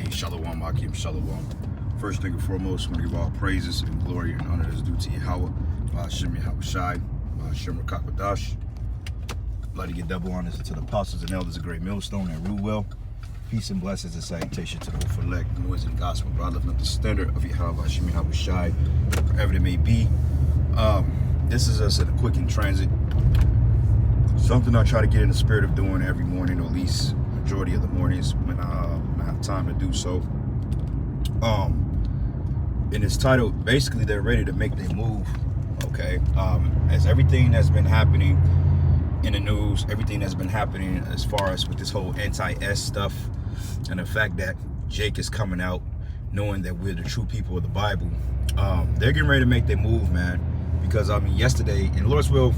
Shalom, Akim, Shalom. First thing and foremost, I want to give all praises and glory and honor is due to Yahweh, Hashem Yahweh Shai, Hashem Rakakadash. I'd like to get double honors to the apostles and elders of Great Millstone and Ruwell. Peace and blessings and salutation to the whole elect, the noise and gospel, bro. I lift up the standard of Yahweh, Hashem Yahweh Shai, wherever it may be. This is us in a quick in transit. Something I try to get in the spirit of doing every morning, or at least majority of the mornings when I have time to do so. And it's titled, basically, they're ready to make their move. Okay. As everything that's been happening in the news, everything that's been happening as far as with this whole anti-S stuff, and the fact that Jake is coming out knowing that we're the true people of the Bible, they're getting ready to make their move, man. Because I mean, yesterday, in Lord's will,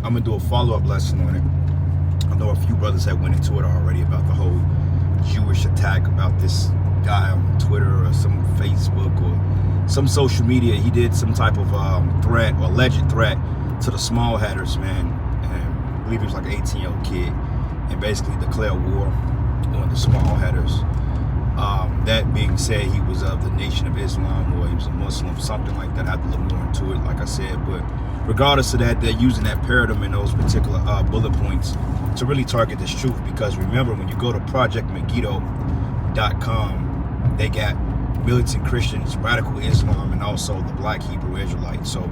I'm gonna do a follow-up lesson on it. I know a few brothers that went into it already about the whole Jewish attack about this guy on Twitter or some Facebook or some social media. He did some type of threat or alleged threat to the small hatters, man. And I believe he was like an 18-year-old kid, and basically declared war on the small hatters. That being said, he was of the Nation of Islam, or he was a Muslim, something like that. I have to look more into it, like I said. But regardless of that, they're using that paradigm in those particular bullet points to really target this truth. Because remember, when you go to ProjectMegiddo.com, they got militant Christians, radical Islam, and also the Black Hebrew Israelites. So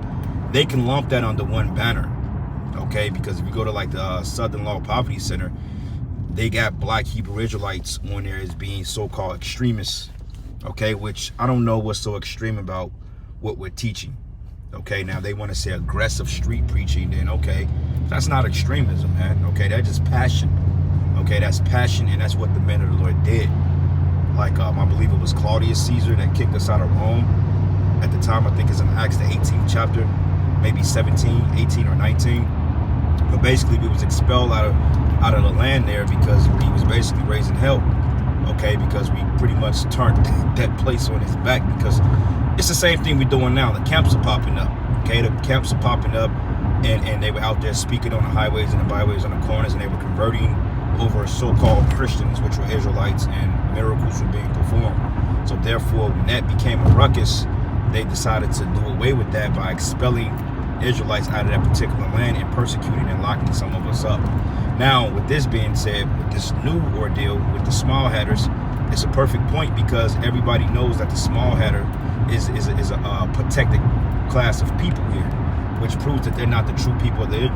they can lump that under one banner, okay? Because if you go to like the Southern Law Poverty Center, they got Black Hebrew Israelites on there as being so-called extremists, okay? Which I don't know what's so extreme about what we're teaching, okay? Now they want to say aggressive street preaching, then okay, that's not extremism, man, okay? That's just passion, okay? That's passion, and that's what the men of the Lord did. Like, I believe it was Claudius Caesar that kicked us out of Rome at the time. I think it's in Acts the 18th chapter, maybe 17, 18, or 19. But basically, we was expelled out of the land there because he was basically raising hell, okay? Because we pretty much turned that place on his back, because it's the same thing we're doing now. The camps are popping up, okay? The camps are popping up, and they were out there speaking on the highways and the byways on the corners, and they were converting over so-called Christians, which were Israelites, and miracles were being performed. So therefore, when that became a ruckus, they decided to do away with that by expelling Israelites out of that particular land and persecuting and locking some of us up. Now, with this being said, with this new ordeal with the small hatters, it's a perfect point, because everybody knows that the small hatter is a protected class of people here, which proves that they're not the true people of the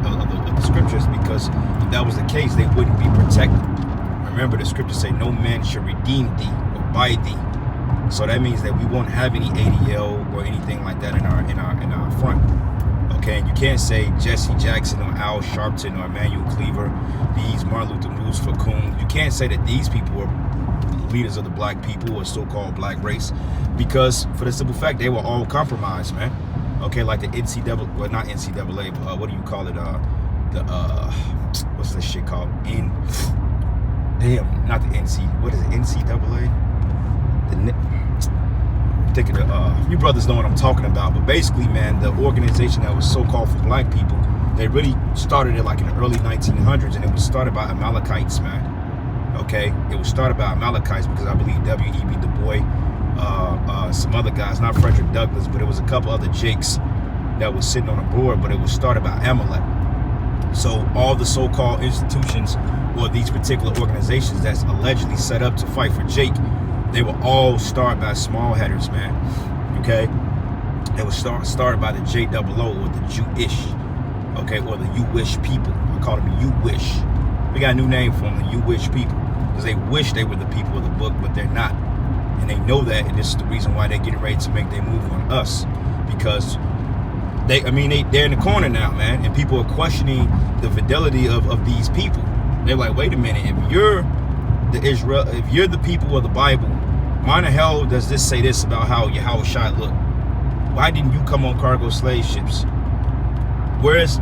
scriptures, because if that was the case, they wouldn't be protected. Remember, the scriptures say no man shall redeem thee or buy thee. So that means that we won't have any ADL or anything like that in our front. Okay, and you can't say Jesse Jackson or Al Sharpton or Emmanuel Cleaver, these Martin Luther Moose Facun. You can't say that these people are leaders of the black people or so-called black race, because for the simple fact they were all compromised, man. Okay, like the NCAA, well, not NCAA, but what do you call it? What's this shit called? Not the NC. What is it? NCAA? You brothers know what I'm talking about. But basically, man, the organization that was so-called for black people, they really started it like in the early 1900s, and it was started by Amalekites, man. Okay, it was started by Amalekites, because I believe W.E.B. Du Bois, some other guys, not Frederick Douglass, but it was a couple other Jakes that was sitting on the board, but it was started by Amalek. So all the so-called institutions, or these particular organizations that's allegedly set up to fight for Jake, they were all started by small hatters, man. Okay, they were started by the JOO, or the Jewish, okay, or the Jewish people. I call them Jewish. We got a new name for them, the Jewish people, because they wish they were the people of the book, but they're not. And they know that, and this is the reason why they're getting ready to make their move on us, because they're in the corner now, man, and people are questioning the fidelity of these people. They're like, wait a minute, if you're the people of the Bible, why the hell does this say this about how Yahweh Shai look? Why didn't you come on cargo slave ships? Where's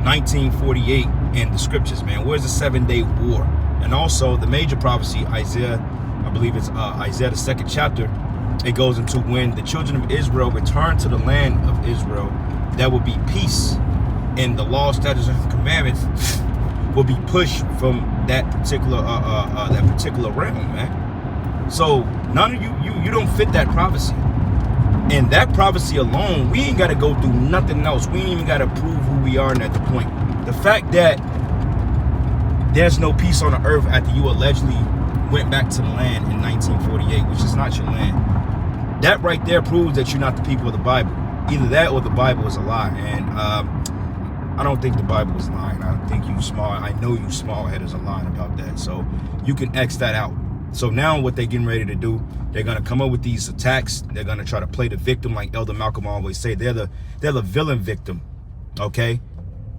1948 in the scriptures, man? Where's the 7-day war? And also the major prophecy, Isaiah, I believe it's Isaiah the 2nd chapter, it goes into when the children of Israel return to the land of Israel, there will be peace, and the law, statutes, and commandments will be pushed from that particular realm, man. So none of you don't fit that prophecy. And that prophecy alone, we ain't got to go through nothing else. We ain't even got to prove who we are at the point. The fact that there's no peace on the earth after you allegedly went back to the land in 1948, which is not your land. That right there proves that you're not the people of the Bible. Either that or the Bible is a lie. And I don't think the Bible is lying. I think I know you small headers are lying about that. So you can X that out. So now what they're getting ready to do, they're going to come up with these attacks. They're going to try to play the victim, like Elder Malcolm always say. They're the villain victim, okay?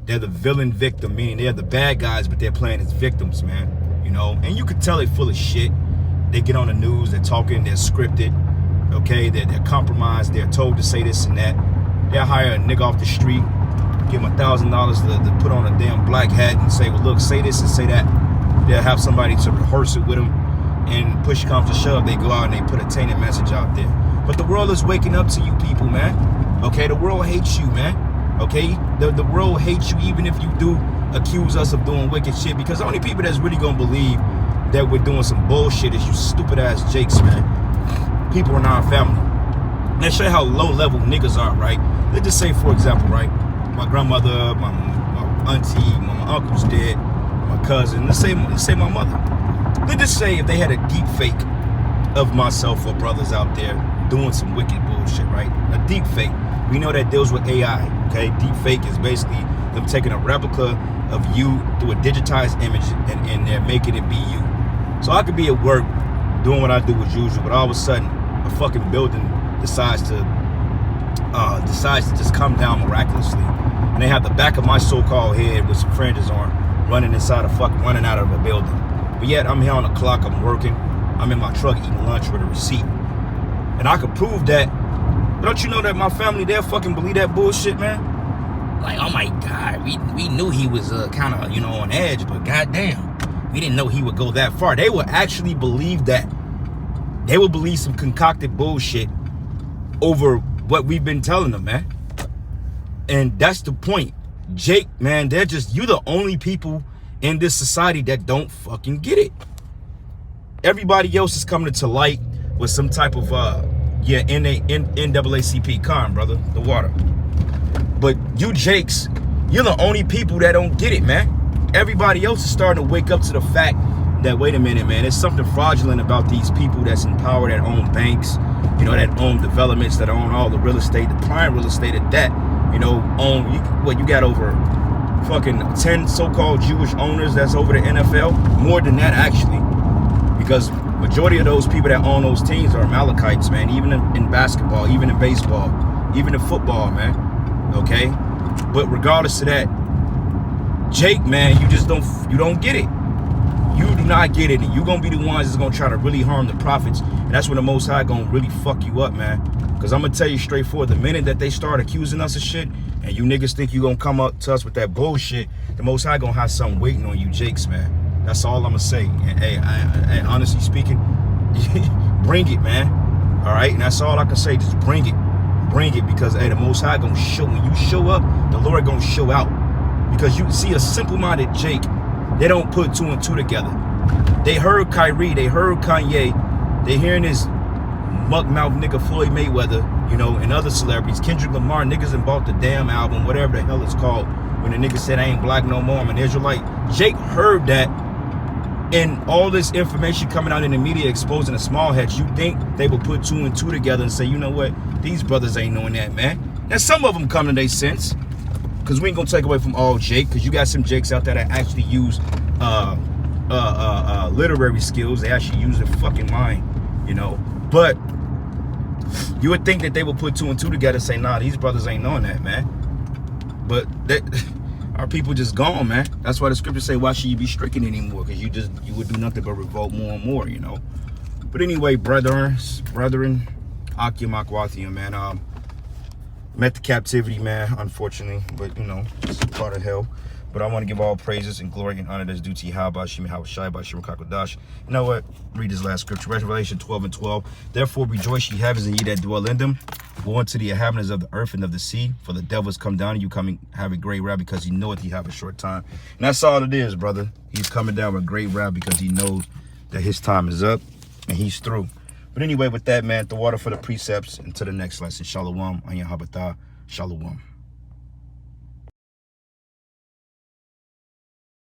They're the villain victim, meaning they're the bad guys, but they're playing as victims, man. You know, and you can tell they're full of shit. They get on the news, they're talking, they're scripted, okay? They're compromised, they're told to say this and that. They'll hire a nigga off the street, give him $1,000 to put on a damn black hat and say, well, look, say this and say that. They'll have somebody to rehearse it with them. And push comes to shove, they go out and they put a tainted message out there. But the world is waking up to you people, man. Okay, the world hates you, man. Okay, the world hates you even if you do accuse us of doing wicked shit, because the only people that's really gonna believe that we're doing some bullshit is you stupid ass jakes, man. People in our family. Let's show you how low level niggas are, right? Let's just say, for example, right, my grandmother, my auntie, my uncle's dead, my cousin, let's say my mother. Let's just say if they had a deep fake of myself or brothers out there doing some wicked bullshit, right? A deep fake. We know that deals with AI, okay? Deep fake is basically them taking a replica of you through a digitized image and they're making it be you. So I could be at work doing what I do as usual, but all of a sudden a fucking building decides to just come down miraculously. And they have the back of my so-called head with some fringes on running out of a building. But yet I'm here on the clock, I'm working, I'm in my truck eating lunch with a receipt. And I could prove that. Don't you know that my family, they'll fucking believe that bullshit, man? Like, oh my God, we knew he was kind of, on edge, but goddamn, we didn't know he would go that far. They would actually believe that. They would believe some concocted bullshit over what we've been telling them, man. And that's the point. Jake, man, you the only people in this society that don't fucking get it. Everybody else is coming to light with some type of NAACP, calm, brother, the water. But you Jakes, you're the only people that don't get it, man. Everybody else is starting to wake up to the fact that, wait a minute, man, there's something fraudulent about these people that's in power, that own banks, that own developments, that own all the real estate, the prime real estate at that, you got over fucking 10 so-called Jewish owners that's over the NFL, more than that actually, because majority of those people that own those teams are Amalekites, man, even in basketball, even in baseball, even in football, man, okay? But regardless of that, Jake, man, you don't get it. You do not get it, and you're gonna be the ones that's gonna try to really harm the prophets, and that's when the Most High gonna really fuck you up, man. Because I'm gonna tell you straightforward, the minute that they start accusing us of shit, and you niggas think you gonna come up to us with that bullshit, the Most High gonna have something waiting on you Jakes, man. That's all I'm gonna say. And hey, I honestly speaking, bring it, man. All right, and that's all I can say. Just bring it, because hey, the Most High gonna show. When you show up, the Lord gonna show out. Because you see a simple-minded Jake, they don't put two and two together. They heard Kyrie, they heard Kanye, they hearing this muck-mouth nigga Floyd Mayweather, and other celebrities, Kendrick Lamar, niggas and bought the damn album, whatever the hell it's called, when the nigga said I ain't black no more, I'm an Israelite. Jake heard that, and all this information coming out in the media exposing the small heads, you think they will put two and two together and say, you know what, these brothers ain't knowing that, man. And some of them come to their sense, because we ain't gonna take away from all Jake, because you got some Jakes out there that actually use literary skills. They actually use their fucking mind, but you would think that they would put two and two together and say, nah, these brothers ain't knowing that, man. But our people just gone, man. That's why the scriptures say, why should you be stricken anymore? Because you would do nothing but revolt more and more, But anyway, brethren, Akim Akwathium, man. Met the captivity, man, unfortunately, but it's part of hell. But I want to give all praises and glory and honor that's due to Yahweh, Shemi Hawashai, Bashim Kakodash. You know what? Read this last scripture, Revelation 12:12. Therefore rejoice, ye heavens, and ye that dwell in them. Go unto the inhabitants of the earth and of the sea, for the devils come down, and you coming have a great wrath, because he knoweth he have a short time. And that's all it is, brother. He's coming down with great wrath because he knows that his time is up. and he's through. But anyway, with that, man, the water for the precepts. Until the next lesson. Shalom. Ayan Habata. Shalom.